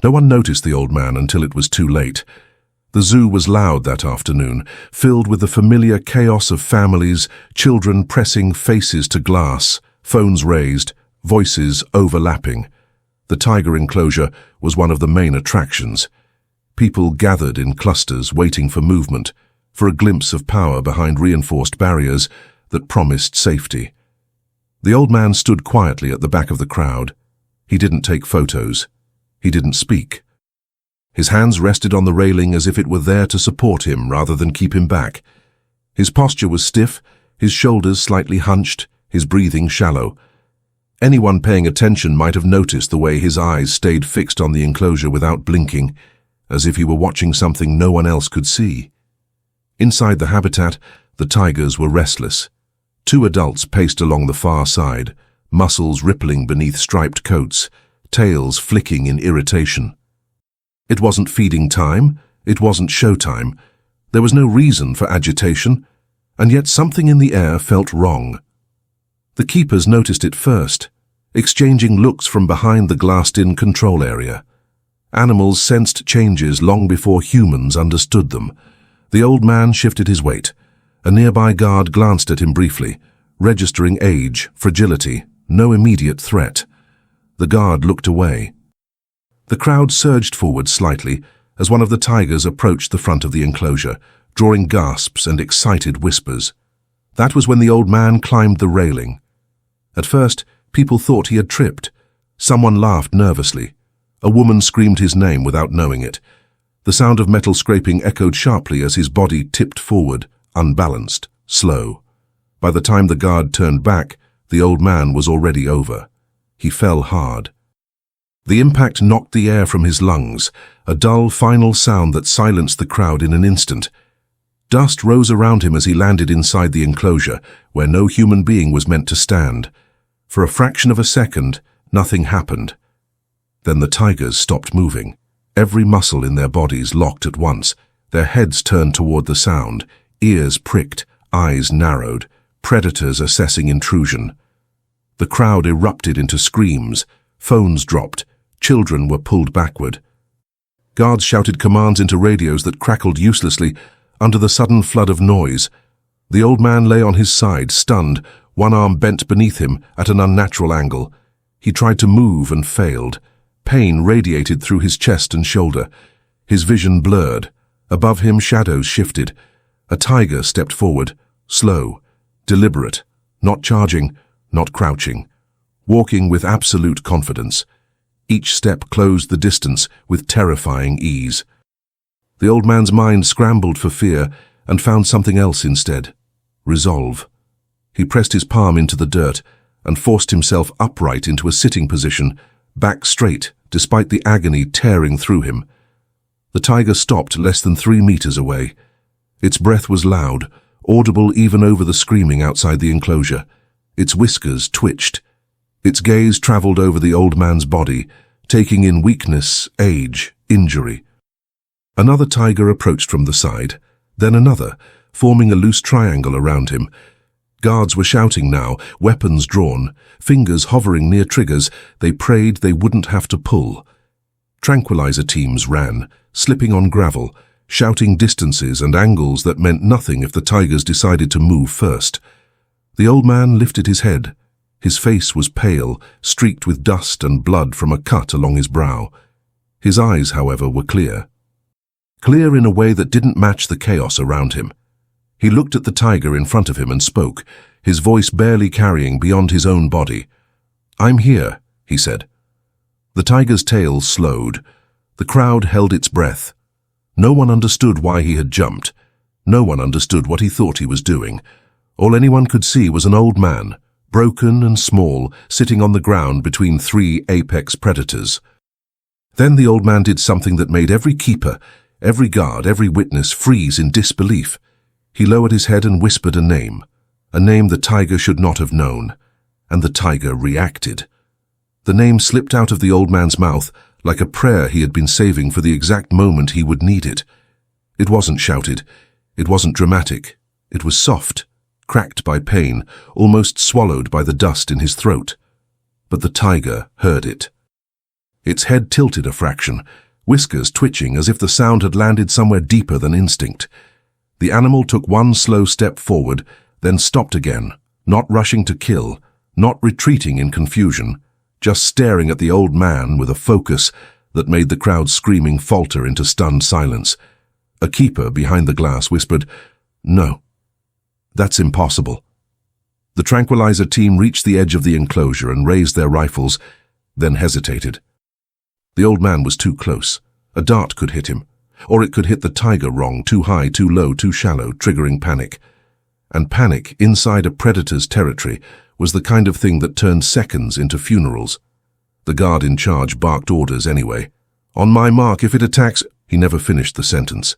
No one noticed the old man until it was too late. The zoo was loud that afternoon, filled with the familiar chaos of families, children pressing faces to glass, phones raised, voices overlapping. The tiger enclosure was one of the main attractions. People gathered in clusters waiting for movement, for a glimpse of power behind reinforced barriers that promised safety. The old man stood quietly at the back of the crowd. He didn't take photos. He didn't speak. His hands rested on the railing as if it were there to support him rather than keep him back. His posture was stiff, his shoulders slightly hunched, his breathing shallow. Anyone paying attention might have noticed the way his eyes stayed fixed on the enclosure without blinking, as if he were watching something no one else could see. Inside the habitat, the tigers were restless. Two adults paced along the far side, muscles rippling beneath striped coats, tails flicking in irritation. It wasn't feeding time, it wasn't showtime. There was no reason for agitation, and yet something in the air felt wrong. The keepers noticed it first, exchanging looks from behind the glassed-in control area. Animals sensed changes long before humans understood them. The old man shifted his weight. A nearby guard glanced at him briefly, registering age, fragility, no immediate threat. The guard looked away. The crowd surged forward slightly as one of the tigers approached the front of the enclosure, drawing gasps and excited whispers. That was when the old man climbed the railing. At first, people thought he had tripped. Someone laughed nervously. A woman screamed his name without knowing it. The sound of metal scraping echoed sharply as his body tipped forward, unbalanced, slow. By the time the guard turned back, the old man was already over. He fell hard. The impact knocked the air from his lungs, a dull, final sound that silenced the crowd in an instant. Dust rose around him as he landed inside the enclosure, where no human being was meant to stand. For a fraction of a second, nothing happened. Then the tigers stopped moving. Every muscle in their bodies locked at once. Their heads turned toward the sound, ears pricked, eyes narrowed, predators assessing intrusion. The crowd erupted into screams. Phones dropped. Children were pulled backward. Guards shouted commands into radios that crackled uselessly under the sudden flood of noise. The old man lay on his side, stunned, one arm bent beneath him at an unnatural angle. He tried to move and failed. Pain radiated through his chest and shoulder. His vision blurred. Above him, shadows shifted. A tiger stepped forward, slow, deliberate, not charging, not crouching, walking with absolute confidence. Each step closed the distance with terrifying ease. The old man's mind scrambled for fear and found something else instead: resolve. He pressed his palm into the dirt and forced himself upright into a sitting position, back straight, despite the agony tearing through him. The tiger stopped less than 3 meters away. Its breath was loud, audible even over the screaming outside the enclosure. Its whiskers twitched. Its gaze traveled over the old man's body, taking in weakness, age, injury. Another tiger approached from the side, then another, forming a loose triangle around him. Guards were shouting now, weapons drawn, fingers hovering near triggers. They prayed they wouldn't have to pull. Tranquilizer teams ran, slipping on gravel, shouting distances and angles that meant nothing if the tigers decided to move first. The old man lifted his head. His face was pale, streaked with dust and blood from a cut along his brow. His eyes, however, were clear. Clear in a way that didn't match the chaos around him. He looked at the tiger in front of him and spoke, his voice barely carrying beyond his own body. "I'm here," he said. The tiger's tail slowed. The crowd held its breath. No one understood why he had jumped. No one understood what he thought he was doing. All anyone could see was an old man, broken and small, sitting on the ground between 3 apex predators. Then the old man did something that made every keeper, every guard, every witness freeze in disbelief. He lowered his head and whispered a name the tiger should not have known, and the tiger reacted. The name slipped out of the old man's mouth like a prayer he had been saving for the exact moment he would need it. It wasn't shouted, it wasn't dramatic, it was soft, cracked by pain, almost swallowed by the dust in his throat. But the tiger heard it. Its head tilted a fraction, whiskers twitching as if the sound had landed somewhere deeper than instinct. The animal took one slow step forward, then stopped again, not rushing to kill, not retreating in confusion, just staring at the old man with a focus that made the crowd screaming falter into stunned silence. A keeper behind the glass whispered, "No, that's impossible." The tranquilizer team reached the edge of the enclosure and raised their rifles, then hesitated. The old man was too close. A dart could hit him, or it could hit the tiger wrong, too high, too low, too shallow, triggering panic. And panic, inside a predator's territory, was the kind of thing that turned seconds into funerals. The guard in charge barked orders anyway. "On my mark, if it attacks—" He never finished the sentence.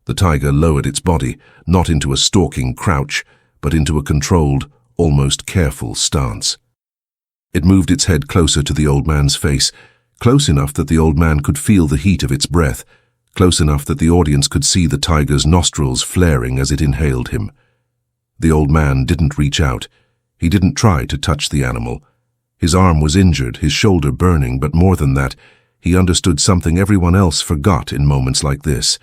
The tiger lowered its body, not into a stalking crouch, but into a controlled, almost careful stance. It moved its head closer to the old man's face, close enough that the old man could feel the heat of its breath, close enough that the audience could see the tiger's nostrils flaring as it inhaled him. The old man didn't reach out. He didn't try to touch the animal. His arm was injured, his shoulder burning, but more than that, he understood something everyone else forgot in moments like this.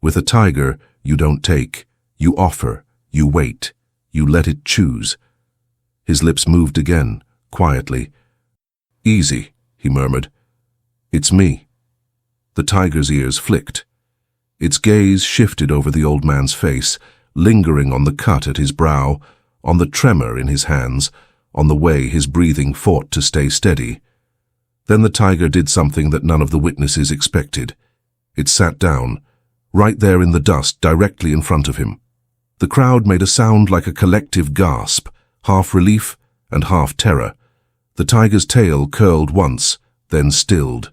With a tiger, you don't take, you offer, you wait, you let it choose. His lips moved again, quietly. "Easy," he murmured. "It's me." The tiger's ears flicked. Its gaze shifted over the old man's face, lingering on the cut at his brow, on the tremor in his hands, on the way his breathing fought to stay steady. Then the tiger did something that none of the witnesses expected. It sat down, right there in the dust directly in front of him. The crowd made a sound like a collective gasp, half relief and half terror. The tiger's tail curled once, then stilled.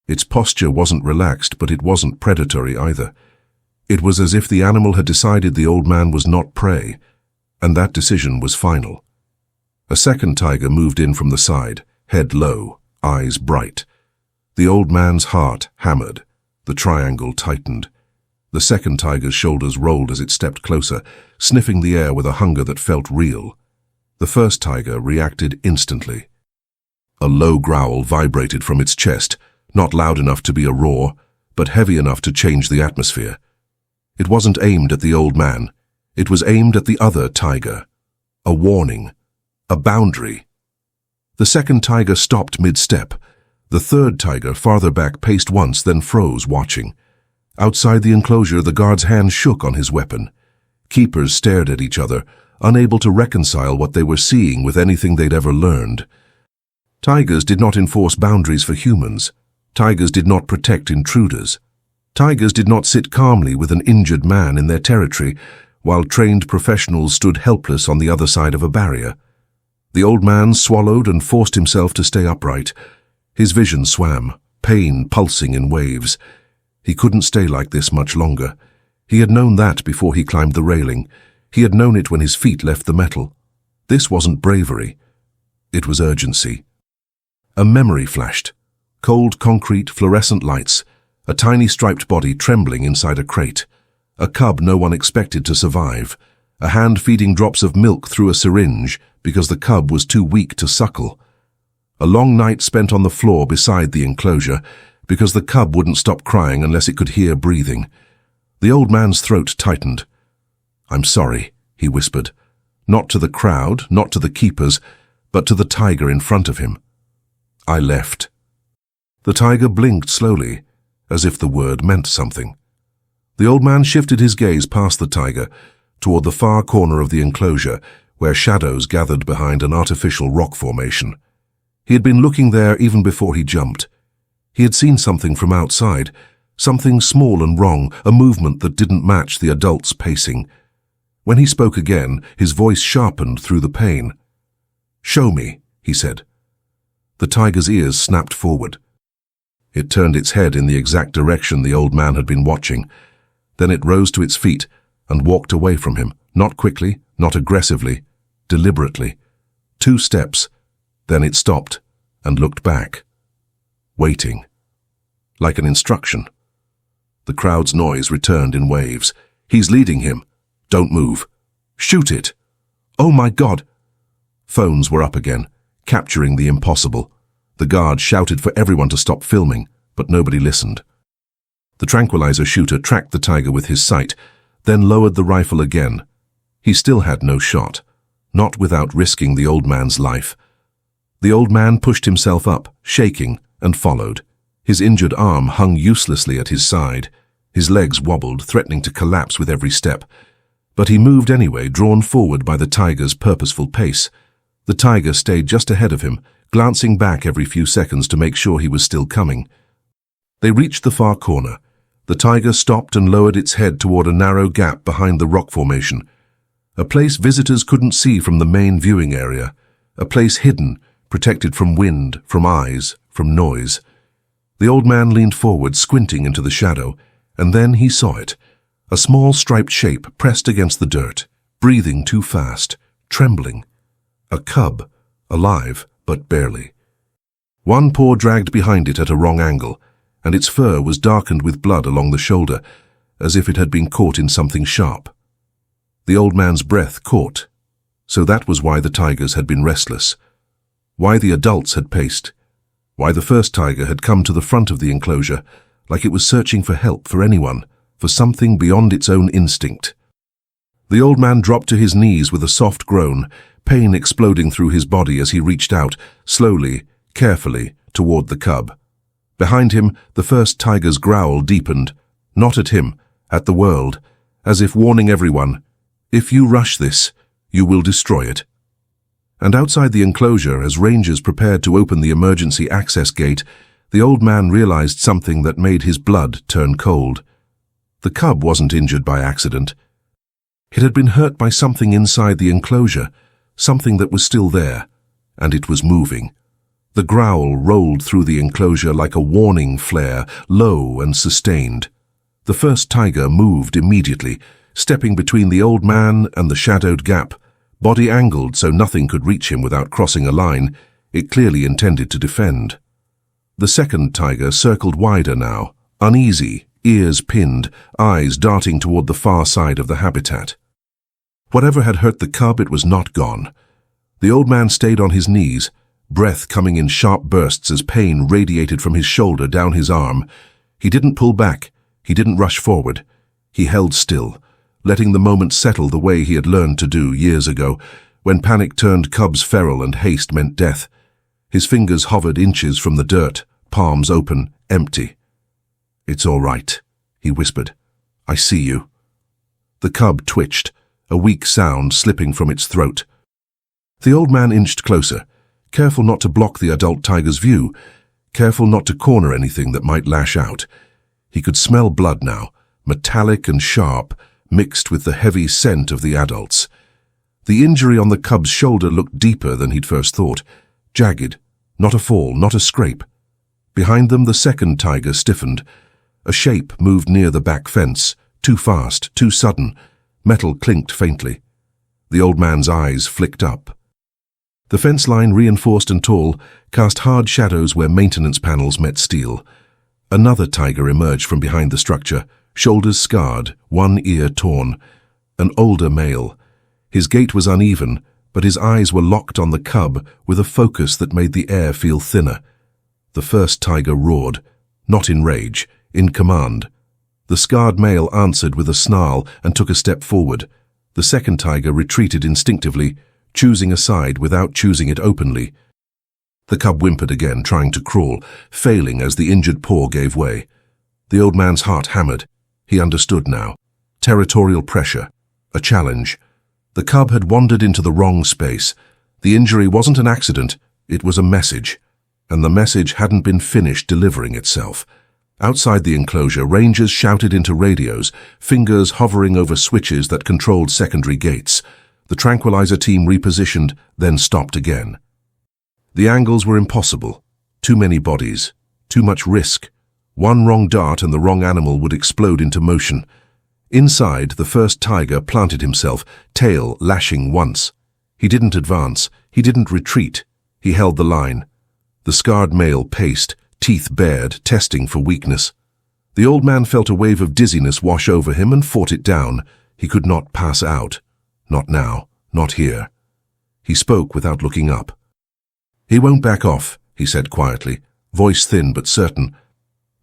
Its posture wasn't relaxed, but it wasn't predatory either. It was as if the animal had decided the old man was not prey, and that decision was final. A second tiger moved in from the side, head low, eyes bright. The old man's heart hammered. The triangle tightened. The second tiger's shoulders rolled as it stepped closer, sniffing the air with a hunger that felt real. The first tiger reacted instantly. A low growl vibrated from its chest, not loud enough to be a roar, but heavy enough to change the atmosphere. It wasn't aimed at the old man. It was aimed at the other tiger. A warning. A boundary. The second tiger stopped mid-step. The third tiger, farther back, paced once, then froze, watching. Outside the enclosure, the guard's hand shook on his weapon. Keepers stared at each other, unable to reconcile what they were seeing with anything they'd ever learned. Tigers did not enforce boundaries for humans. Tigers did not protect intruders. Tigers did not sit calmly with an injured man in their territory, while trained professionals stood helpless on the other side of a barrier. The old man swallowed and forced himself to stay upright. His vision swam, pain pulsing in waves. He couldn't stay like this much longer. He had known that before he climbed the railing. He had known it when his feet left the metal. This wasn't bravery. It was urgency. A memory flashed. Cold concrete, fluorescent lights, a tiny striped body trembling inside a crate, a cub no one expected to survive, a hand feeding drops of milk through a syringe because the cub was too weak to suckle, a long night spent on the floor beside the enclosure because the cub wouldn't stop crying unless it could hear breathing. The old man's throat tightened. "I'm sorry," he whispered, not to the crowd, not to the keepers, but to the tiger in front of him. "I left." The tiger blinked slowly, as if the word meant something. The old man shifted his gaze past the tiger, toward the far corner of the enclosure, where shadows gathered behind an artificial rock formation. He had been looking there even before he jumped. He had seen something from outside, something small and wrong, a movement that didn't match the adult's pacing. When he spoke again, his voice sharpened through the pain. "Show me," he said. The tiger's ears snapped forward. It turned its head in the exact direction the old man had been watching. Then it rose to its feet and walked away from him, not quickly, not aggressively, deliberately. 2 steps, then it stopped and looked back, waiting, like an instruction. The crowd's noise returned in waves. "He's leading him. Don't move. Shoot it. Oh my God!" Phones were up again, capturing the impossible. The guard shouted for everyone to stop filming, but nobody listened. The tranquilizer shooter tracked the tiger with his sight, then lowered the rifle again. He still had no shot, not without risking the old man's life. The old man pushed himself up, shaking, and followed. His injured arm hung uselessly at his side. His legs wobbled, threatening to collapse with every step. But he moved anyway, drawn forward by the tiger's purposeful pace. The tiger stayed just ahead of him, glancing back every few seconds to make sure he was still coming. They reached the far corner. The tiger stopped and lowered its head toward a narrow gap behind the rock formation. A place visitors couldn't see from the main viewing area. A place hidden, protected from wind, from eyes, from noise. The old man leaned forward, squinting into the shadow, and then he saw it. A small striped shape pressed against the dirt, breathing too fast, trembling. A cub, alive, but barely. One paw dragged behind it at a wrong angle, and its fur was darkened with blood along the shoulder, as if it had been caught in something sharp. The old man's breath caught. So that was why the tigers had been restless. Why the adults had paced. Why the first tiger had come to the front of the enclosure, like it was searching for help for anyone, for something beyond its own instinct. The old man dropped to his knees with a soft groan, pain exploding through his body as he reached out, slowly, carefully, toward the cub. Behind him, the first tiger's growl deepened, not at him, at the world, as if warning everyone, if you rush this, you will destroy it. And outside the enclosure, as rangers prepared to open the emergency access gate, the old man realized something that made his blood turn cold. The cub wasn't injured by accident. It had been hurt by something inside the enclosure, something that was still there, and it was moving. The growl rolled through the enclosure like a warning flare, low and sustained. The first tiger moved immediately, stepping between the old man and the shadowed gap. Body angled so nothing could reach him without crossing a line, it clearly intended to defend. The second tiger circled wider now, uneasy, ears pinned, eyes darting toward the far side of the habitat. Whatever had hurt the cub, it was not gone. The old man stayed on his knees, breath coming in sharp bursts as pain radiated from his shoulder down his arm. He didn't pull back, he didn't rush forward. He held still, letting the moment settle the way he had learned to do years ago, when panic turned cubs feral and haste meant death. His fingers hovered inches from the dirt, palms open, empty. "It's all right," he whispered. "I see you." The cub twitched, a weak sound slipping from its throat. The old man inched closer, careful not to block the adult tiger's view, careful not to corner anything that might lash out. He could smell blood now, metallic and sharp, mixed with the heavy scent of the adults. The injury on the cub's shoulder looked deeper than he'd first thought, jagged, not a fall, not a scrape. Behind them, the second tiger stiffened. A shape moved near the back fence, too fast, too sudden. Metal clinked faintly. The old man's eyes flicked up. The fence line, reinforced and tall, cast hard shadows where maintenance panels met steel. Another tiger emerged from behind the structure, shoulders scarred, one ear torn. An older male. His gait was uneven, but his eyes were locked on the cub with a focus that made the air feel thinner. The first tiger roared, not in rage, in command. The scarred male answered with a snarl and took a step forward. The second tiger retreated instinctively, choosing a side without choosing it openly. The cub whimpered again, trying to crawl, failing as the injured paw gave way. The old man's heart hammered. He understood now. Territorial pressure. A challenge. The cub had wandered into the wrong space. The injury wasn't an accident, it was a message. And the message hadn't been finished delivering itself. Outside the enclosure, rangers shouted into radios, fingers hovering over switches that controlled secondary gates. The tranquilizer team repositioned, then stopped again. The angles were impossible. Too many bodies. Too much risk. One wrong dart and the wrong animal would explode into motion. Inside, the first tiger planted himself, tail lashing once. He didn't advance. He didn't retreat. He held the line. The scarred male paced, teeth bared, testing for weakness. The old man felt a wave of dizziness wash over him and fought it down. He could not pass out. Not now. Not here. He spoke without looking up. "He won't back off. he said quietly, voice thin but certain.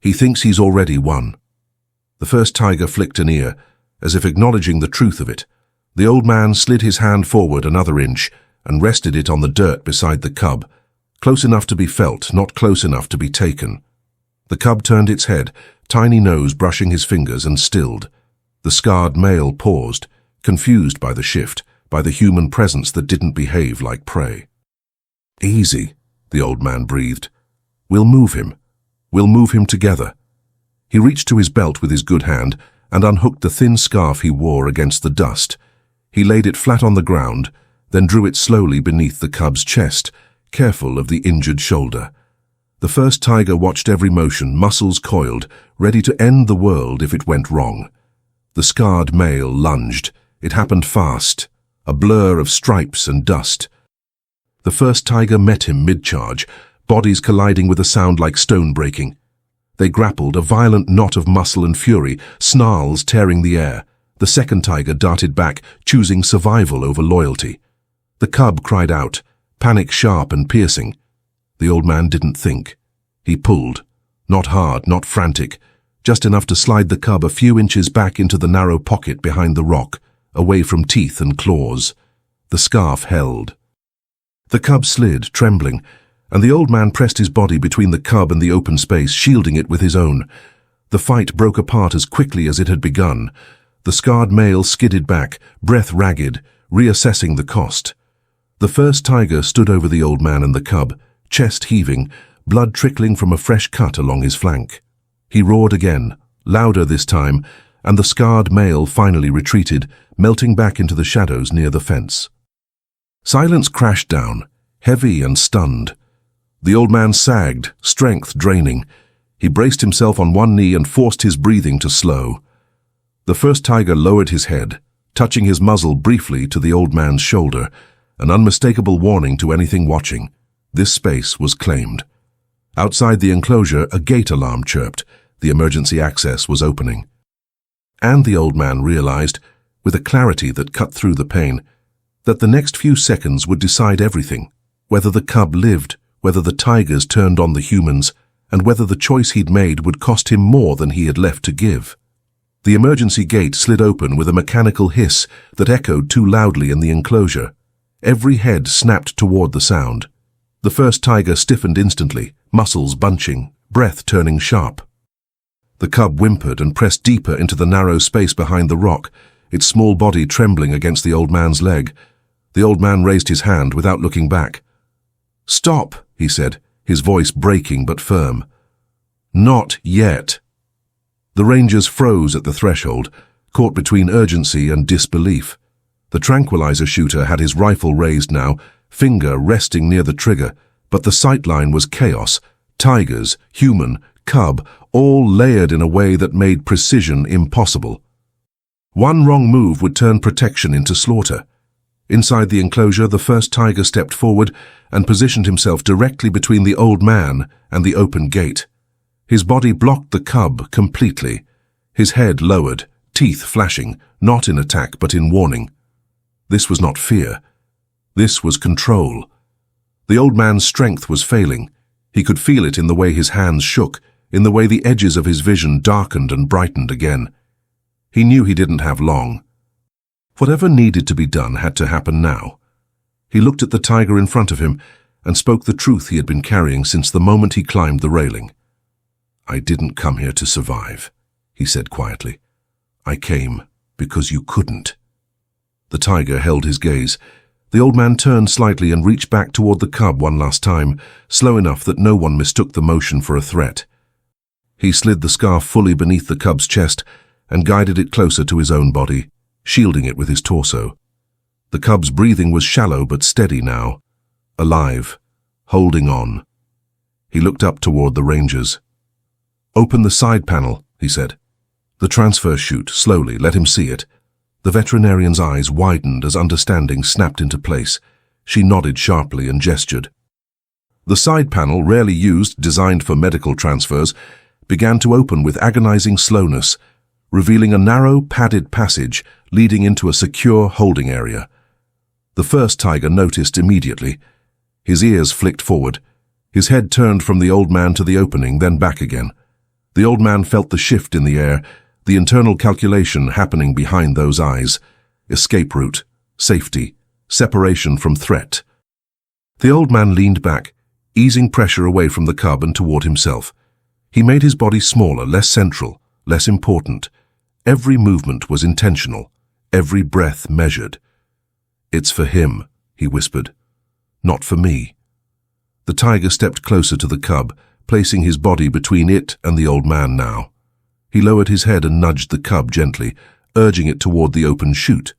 He thinks he's already won. The first tiger flicked an ear, as if acknowledging the truth of it. The old man slid his hand forward another inch and rested it on the dirt beside the cub, close enough to be felt, not close enough to be taken. The cub turned its head, tiny nose brushing his fingers, and stilled. The scarred male paused, confused by the shift, by the human presence that didn't behave like prey. "Easy," the old man breathed. "We'll move him. We'll move him together." He reached to his belt with his good hand and unhooked the thin scarf he wore against the dust. He laid it flat on the ground, then drew it slowly beneath the cub's chest, careful of the injured shoulder. The first tiger watched every motion, muscles coiled, ready to end the world if it went wrong. The scarred male lunged. It happened fast, a blur of stripes and dust. The first tiger met him mid-charge, bodies colliding with a sound like stone breaking. They grappled, a violent knot of muscle and fury, snarls tearing the air. The second tiger darted back, choosing survival over loyalty. The cub cried out, panic sharp and piercing. The old man didn't think. He pulled, not hard, not frantic, just enough to slide the cub a few inches back into the narrow pocket behind the rock, away from teeth and claws. The scarf held. The cub slid, trembling, and the old man pressed his body between the cub and the open space, shielding it with his own. The fight broke apart as quickly as it had begun. The scarred male skidded back, breath ragged, reassessing the cost. The first tiger stood over the old man and the cub, chest heaving, blood trickling from a fresh cut along his flank. He roared again, louder this time, and the scarred male finally retreated, melting back into the shadows near the fence. Silence crashed down, heavy and stunned. The old man sagged, strength draining. He braced himself on one knee and forced his breathing to slow. The first tiger lowered his head, touching his muzzle briefly to the old man's shoulder, an unmistakable warning to anything watching. This space was claimed. Outside the enclosure, a gate alarm chirped. The emergency access was opening. And the old man realized, with a clarity that cut through the pain, that the next few seconds would decide everything, whether the cub lived, whether the tigers turned on the humans, and whether the choice he'd made would cost him more than he had left to give. The emergency gate slid open with a mechanical hiss that echoed too loudly in the enclosure. Every head snapped toward the sound. The first tiger stiffened instantly, muscles bunching, breath turning sharp. The cub whimpered and pressed deeper into the narrow space behind the rock, its small body trembling against the old man's leg. The old man raised his hand without looking back. "Stop," he said, his voice breaking but firm. "Not yet." The rangers froze at the threshold, caught between urgency and disbelief. The tranquilizer shooter had his rifle raised now, finger resting near the trigger, but the sightline was chaos. Tigers, human, cub, all layered in a way that made precision impossible. One wrong move would turn protection into slaughter. Inside the enclosure, the first tiger stepped forward and positioned himself directly between the old man and the open gate. His body blocked the cub completely, his head lowered, teeth flashing, not in attack but in warning. This was not fear. This was control. The old man's strength was failing. He could feel it in the way his hands shook, in the way the edges of his vision darkened and brightened again. He knew he didn't have long. Whatever needed to be done had to happen now. He looked at the tiger in front of him and spoke the truth he had been carrying since the moment he climbed the railing. "I didn't come here to survive," he said quietly. "I came because you couldn't." The tiger held his gaze. The old man turned slightly and reached back toward the cub one last time, slow enough that no one mistook the motion for a threat. He slid the scarf fully beneath the cub's chest and guided it closer to his own body, shielding it with his torso. The cub's breathing was shallow but steady now, alive, holding on. He looked up toward the rangers. "Open the side panel," he said. "The transfer chute, slowly, let him see it." The veterinarian's eyes widened as understanding snapped into place. She nodded sharply and gestured. The side panel, rarely used, designed for medical transfers, began to open with agonizing slowness, revealing a narrow, padded passage leading into a secure holding area. The first tiger noticed immediately. His ears flicked forward. His head turned from the old man to the opening, then back again. The old man felt the shift in the air, the internal calculation happening behind those eyes. Escape route, safety, separation from threat. The old man leaned back, easing pressure away from the cub and toward himself. He made his body smaller, less central, less important. Every movement was intentional, every breath measured. "It's for him," he whispered. "Not for me." The tiger stepped closer to the cub, placing his body between it and the old man now. He lowered his head and nudged the cub gently, urging it toward the open chute.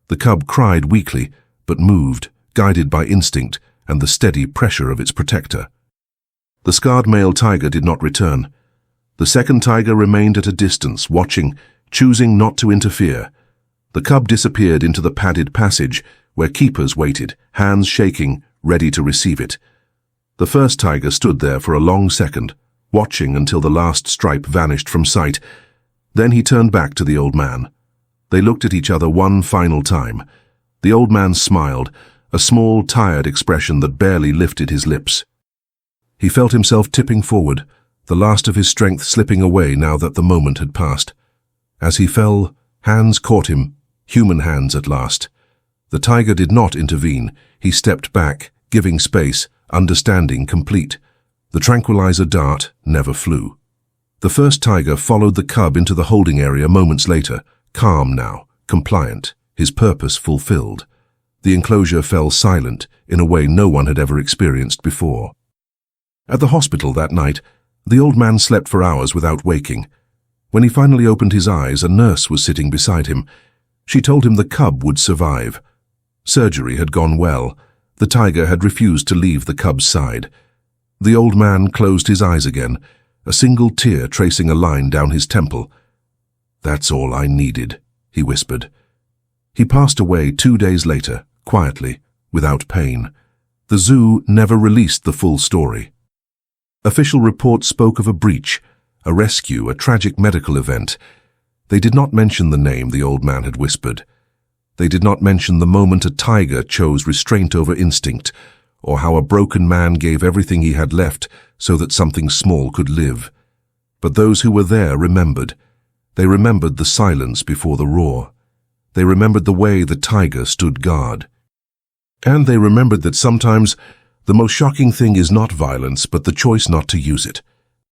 The cub cried weakly, but moved, guided by instinct and the steady pressure of its protector. The scarred male tiger did not return. The second tiger remained at a distance, watching, choosing not to interfere. The cub disappeared into the padded passage, where keepers waited, hands shaking, ready to receive it. The first tiger stood there for a long second, watching until the last stripe vanished from sight. Then he turned back to the old man. They looked at each other one final time. The old man smiled, a small, tired expression that barely lifted his lips. He felt himself tipping forward, the last of his strength slipping away now that the moment had passed. As he fell, hands caught him, human hands at last. The tiger did not intervene. He stepped back, giving space, understanding complete. The tranquilizer dart never flew. The first tiger followed the cub into the holding area moments later, calm now, compliant, his purpose fulfilled. The enclosure fell silent in a way no one had ever experienced before. At the hospital that night, the old man slept for hours without waking. When he finally opened his eyes, a nurse was sitting beside him. She told him the cub would survive. Surgery had gone well. The tiger had refused to leave the cub's side. The old man closed his eyes again, a single tear tracing a line down his temple. "That's all I needed," he whispered. He passed away 2 days later, quietly, without pain. The zoo never released the full story. Official reports spoke of a breach, a rescue, a tragic medical event. They did not mention the name the old man had whispered. They did not mention the moment a tiger chose restraint over instinct, or how a broken man gave everything he had left so that something small could live. But those who were there remembered. They remembered the silence before the roar. They remembered the way the tiger stood guard. And they remembered that sometimes the most shocking thing is not violence, but the choice not to use it.